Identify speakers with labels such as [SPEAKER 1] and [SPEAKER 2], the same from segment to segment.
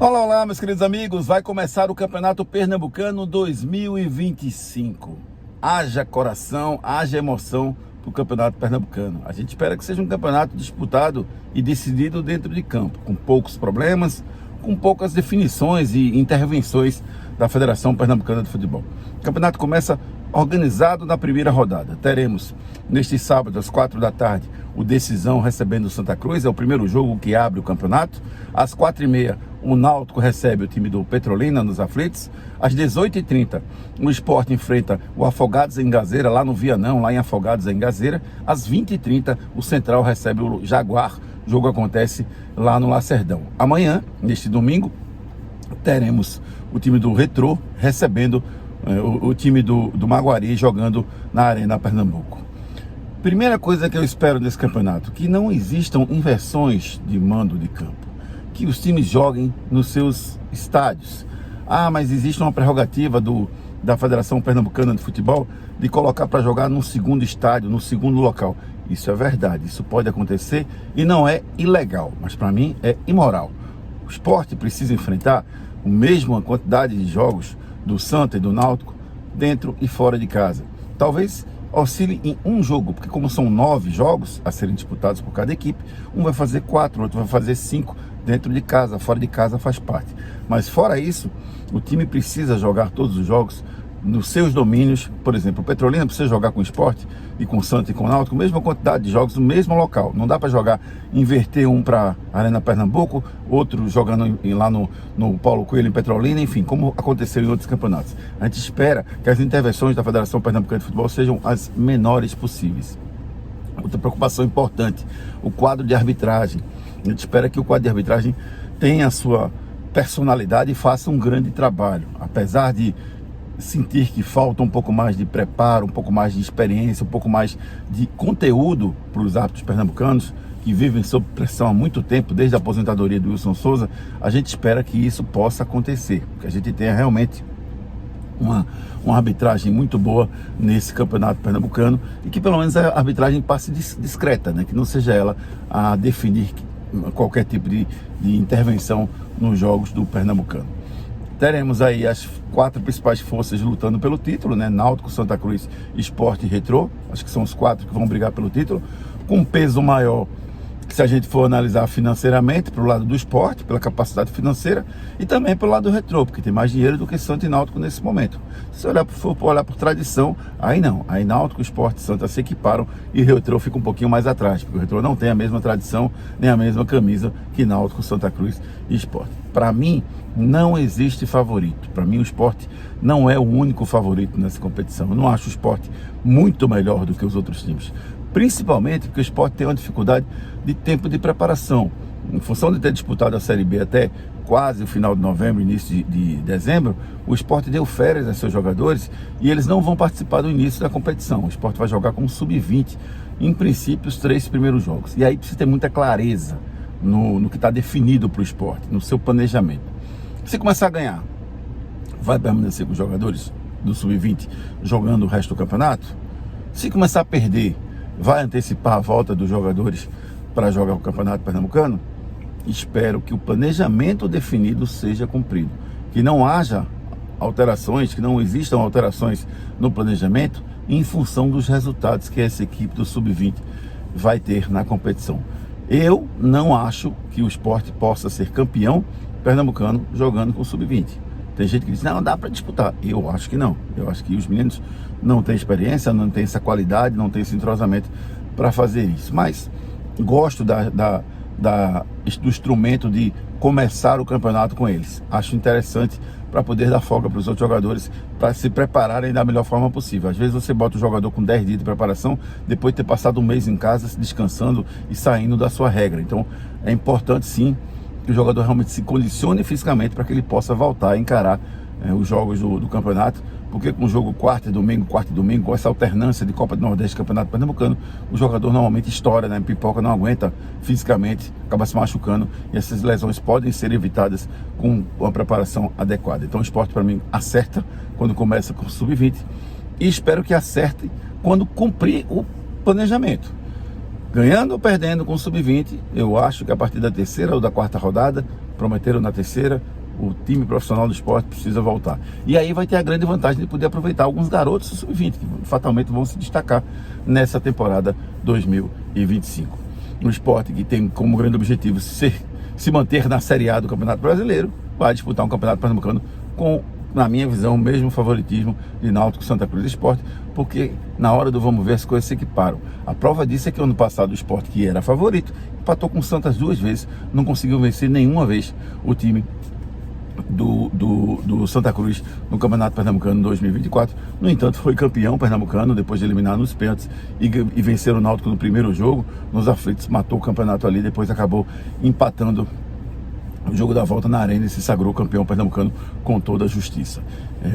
[SPEAKER 1] Olá, olá, meus queridos amigos, vai começar o Campeonato Pernambucano 2025. Haja coração, haja emoção para o Campeonato Pernambucano. A gente espera que seja um campeonato disputado e decidido dentro de campo, com poucos problemas, com poucas definições e intervenções da Federação Pernambucana de Futebol. O campeonato começa organizado na primeira rodada. Teremos neste sábado às 4 da tarde o Decisão recebendo o Santa Cruz, é o primeiro jogo que abre o campeonato. Às 4h30 o Náutico recebe o time do Petrolina nos aflitos. Às 18h30 o Sport enfrenta o Afogados em Gazeira lá no Vianão, lá em Afogados em Gazeira. Às 20h30 o Central recebe o Jaguar. O jogo acontece lá no Lacerdão. Amanhã, neste domingo, teremos o time do Retrô recebendo o time do Maguari jogando na Arena Pernambuco. Primeira coisa que eu espero nesse campeonato, que não existam inversões de mando de campo, que os times joguem nos seus estádios. Mas existe uma prerrogativa da Federação Pernambucana de Futebol de colocar para jogar num segundo estádio, no segundo local. Isso é verdade, isso pode acontecer e não é ilegal, mas para mim é imoral. O Sport precisa enfrentar a mesma quantidade de jogos do Santa e do Náutico dentro e fora de casa. Talvez oscile em um jogo, porque como são 9 jogos a serem disputados por cada equipe, um vai fazer 4, outro vai fazer 5 dentro de casa, fora de casa faz parte. Mas fora isso, o time precisa jogar todos os jogos nos seus domínios. Por exemplo, o Petrolina precisa jogar com o Sport e com o Santa e com o Náutico, mesma quantidade de jogos no mesmo local. Não dá para jogar, inverter um para Arena Pernambuco, outro jogando lá no Paulo Coelho em Petrolina, enfim, como aconteceu em outros campeonatos. A gente espera que as intervenções da Federação Pernambucana de Futebol sejam as menores possíveis. Outra preocupação importante, o quadro de arbitragem. A gente espera que o quadro de arbitragem tenha a sua personalidade e faça um grande trabalho, apesar de sentir que falta um pouco mais de preparo, um pouco mais de experiência, um pouco mais de conteúdo para os árbitros pernambucanos que vivem sob pressão há muito tempo, desde a aposentadoria do Wilson Souza. A gente espera que isso possa acontecer, que a gente tenha realmente uma arbitragem muito boa nesse campeonato pernambucano e que pelo menos a arbitragem passe discreta, né? Que não seja ela a definir qualquer tipo de intervenção nos jogos do pernambucano. Teremos aí as 4 principais forças lutando pelo título, né? Náutico, Santa Cruz, Sport e Retrô. Acho que são os 4 que vão brigar pelo título. Com um peso maior, que se a gente for analisar financeiramente, para o lado do Sport, pela capacidade financeira, e também pelo lado do Retrô, porque tem mais dinheiro do que Santa e Náutico nesse momento. Se for olhar por tradição, aí não. Aí Náutico, Sport e Santa se equiparam e o Retrô fica um pouquinho mais atrás, porque o Retrô não tem a mesma tradição, nem a mesma camisa que Náutico, Santa Cruz e Sport. Para mim, não existe favorito. Para mim, o Sport não é o único favorito nessa competição. Eu não acho o Sport muito melhor do que os outros times. Principalmente porque o Sport tem uma dificuldade de tempo de preparação. Em função de ter disputado a Série B até quase o final de novembro, início de dezembro, o Sport deu férias a seus jogadores e eles não vão participar do início da competição. O Sport vai jogar com sub-20, em princípio, os 3 primeiros jogos. E aí precisa ter muita clareza no que está definido para o Sport, no seu planejamento. Se começar a ganhar, vai permanecer com os jogadores do sub-20 jogando o resto do campeonato? Se começar a perder, vai antecipar a volta dos jogadores para jogar o Campeonato Pernambucano? Espero que o planejamento definido seja cumprido, que não haja alterações, que não existam alterações no planejamento em função dos resultados que essa equipe do sub-20 vai ter na competição. Eu não acho que o Sport possa ser campeão pernambucano jogando com o sub-20. Tem gente que diz, não dá para disputar. Eu acho que não. Eu acho que os meninos não têm experiência, não têm essa qualidade, não têm esse entrosamento para fazer isso. Mas gosto do instrumento de começar o campeonato com eles. Acho interessante para poder dar folga para os outros jogadores, para se prepararem da melhor forma possível. Às vezes você bota o jogador com 10 dias de preparação, depois de ter passado um mês em casa, descansando e saindo da sua regra. Então é importante sim que o jogador realmente se condicione fisicamente para que ele possa voltar a encarar os jogos do campeonato, porque com o jogo quarta e domingo, com essa alternância de Copa do Nordeste e Campeonato Pernambucano, o jogador normalmente estoura, né? Pipoca não aguenta fisicamente, acaba se machucando, e essas lesões podem ser evitadas com uma preparação adequada. Então o Sport, para mim, acerta quando começa com o sub-20 e espero que acerte quando cumprir o planejamento. Ganhando ou perdendo com o sub-20, eu acho que a partir da 3ª ou da 4ª rodada prometeram na terceira, o time profissional do esporte precisa voltar. E aí vai ter a grande vantagem de poder aproveitar alguns garotos sub-20, que fatalmente vão se destacar nessa temporada 2025. Um esporte que tem como grande objetivo se manter na Série A do Campeonato Brasileiro, vai disputar um Campeonato Pernambucano com, na minha visão, o mesmo favoritismo de Náutico, Santa Cruz e Sport, porque na hora do vamos ver as coisas se equiparam. A prova disso é que ano passado o Sport, que era favorito, empatou com o Santa 2 vezes, não conseguiu vencer nenhuma vez o time do Santa Cruz no Campeonato Pernambucano 2024. No entanto, foi campeão pernambucano depois de eliminar nos pênaltis e vencer o Náutico no primeiro jogo. Nos aflitos, matou o campeonato ali, depois acabou empatando o jogo da volta na Arena e se sagrou campeão pernambucano com toda a justiça.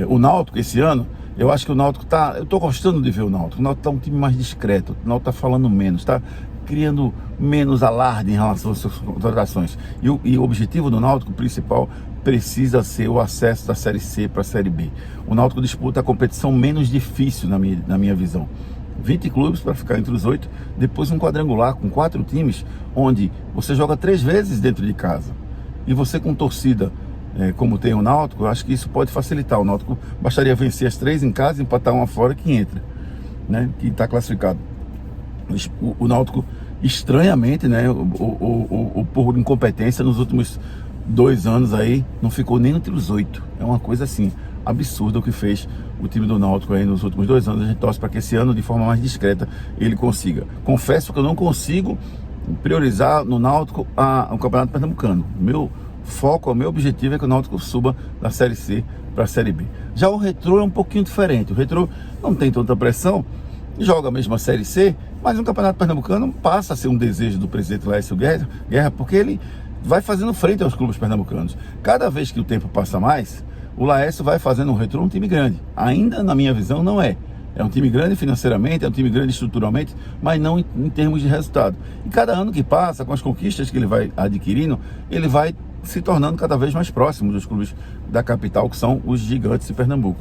[SPEAKER 1] O Náutico, esse ano, eu acho que o Náutico eu estou gostando de ver o Náutico. O Náutico está um time mais discreto, o Náutico está falando menos, está criando menos alarde em relação às suas contratações. E o objetivo do Náutico principal precisa ser o acesso da Série C para a Série B. O Náutico disputa a competição menos difícil na minha visão. 20 clubes para ficar entre os 8, depois um quadrangular com 4 times, onde você joga 3 vezes dentro de casa. E você com torcida, como tem o Náutico, eu acho que isso pode facilitar. O Náutico bastaria vencer as 3 em casa e empatar uma fora que entra, né? Que está classificado. O Náutico, estranhamente, né? Por incompetência nos últimos 2 anos aí, não ficou nem entre os 8. É uma coisa assim, absurda o que fez o time do Náutico aí nos últimos 2 anos. A gente torce para que esse ano, de forma mais discreta, ele consiga. Confesso que eu não consigo priorizar no Náutico o Campeonato Pernambucano. Meu foco, o meu objetivo é que o Náutico suba da Série C para a Série B. Já o Retrô é um pouquinho diferente. O Retrô não tem tanta pressão, joga mesmo a Série C, mas o Campeonato Pernambucano passa a ser um desejo do presidente Laércio Guerra, porque ele vai fazendo frente aos clubes pernambucanos. Cada vez que o tempo passa mais, o Laércio vai fazendo o Retrô um time grande. Ainda, na minha visão, não é. É um time grande financeiramente, é um time grande estruturalmente, mas não em termos de resultado. E cada ano que passa, com as conquistas que ele vai adquirindo, ele vai se tornando cada vez mais próximo dos clubes da capital, que são os gigantes de Pernambuco.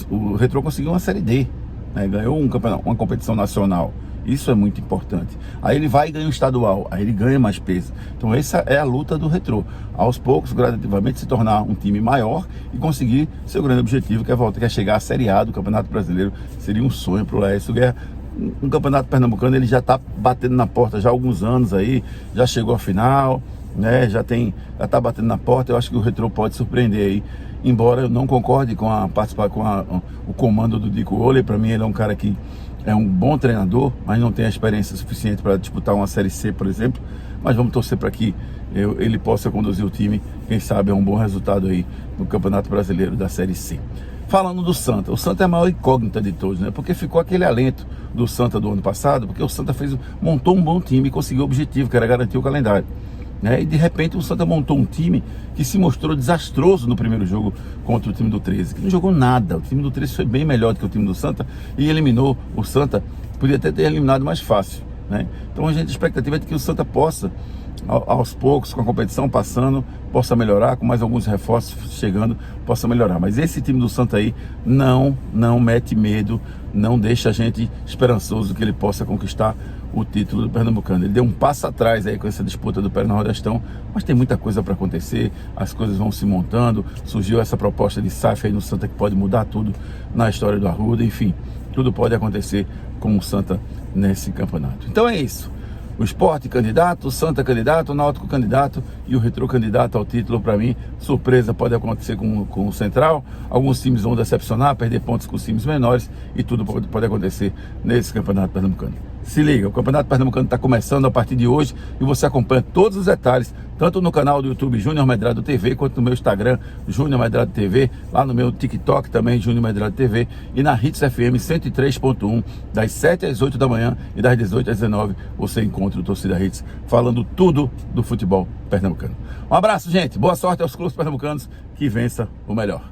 [SPEAKER 1] O Retrô conseguiu uma Série D, né? Ganhou uma competição nacional. Isso é muito importante. Aí ele vai e ganha um estadual, aí ele ganha mais peso. Então essa é a luta do Retrô. Aos poucos, gradativamente, se tornar um time maior e conseguir seu grande objetivo, que é chegar à Série A do Campeonato Brasileiro. Seria um sonho para o Laércio Guerra. Um Campeonato Pernambucano, ele já está batendo na porta já há alguns anos aí, já chegou à final, né? Já está batendo na porta. Eu acho que o Retrô pode surpreender aí. Embora eu não concorde com o comando do Dico Oley. Para mim ele é um cara que é um bom treinador, mas não tem a experiência suficiente para disputar uma Série C, por exemplo. Mas vamos torcer para que ele possa conduzir o time, quem sabe, a um bom resultado aí no Campeonato Brasileiro da Série C. Falando do Santa, o Santa é a maior incógnita de todos, né? Porque ficou aquele alento do Santa do ano passado, porque o Santa montou um bom time e conseguiu o objetivo, que era garantir o calendário. E de repente o Santa montou um time que se mostrou desastroso no primeiro jogo contra o time do 13, que não jogou nada. O time do 13 foi bem melhor do que o time do Santa e eliminou o Santa. Podia até ter eliminado mais fácil, né? Então a expectativa é de que o Santa possa, aos poucos, com a competição passando, possa melhorar, com mais alguns reforços chegando, possa melhorar. Mas esse time do Santa aí não mete medo, não deixa a gente esperançoso que ele possa conquistar o título do Pernambucano. Ele deu um passo atrás aí com essa disputa do Pernambucano, mas tem muita coisa para acontecer, as coisas vão se montando. Surgiu essa proposta de SAF aí no Santa que pode mudar tudo na história do Arruda. Enfim, tudo pode acontecer com o Santa nesse campeonato. Então é isso. O Sport candidato, o Santa candidato, o Náutico candidato e o Retrô candidato ao título. Para mim, surpresa pode acontecer com o Central. Alguns times vão decepcionar, perder pontos com os times menores, e tudo pode acontecer nesse Campeonato Pernambucano. Se liga, o Campeonato Pernambucano está começando a partir de hoje e você acompanha todos os detalhes, tanto no canal do YouTube Júnior Medrado TV, quanto no meu Instagram, Júnior Medrado TV, lá no meu TikTok também, Júnior Medrado TV, e na Hits FM 103.1, das 7 às 8 da manhã e das 18 às 19, você encontra o Torcida Hits falando tudo do futebol pernambucano. Um abraço, gente, boa sorte aos clubes pernambucanos, que vença o melhor.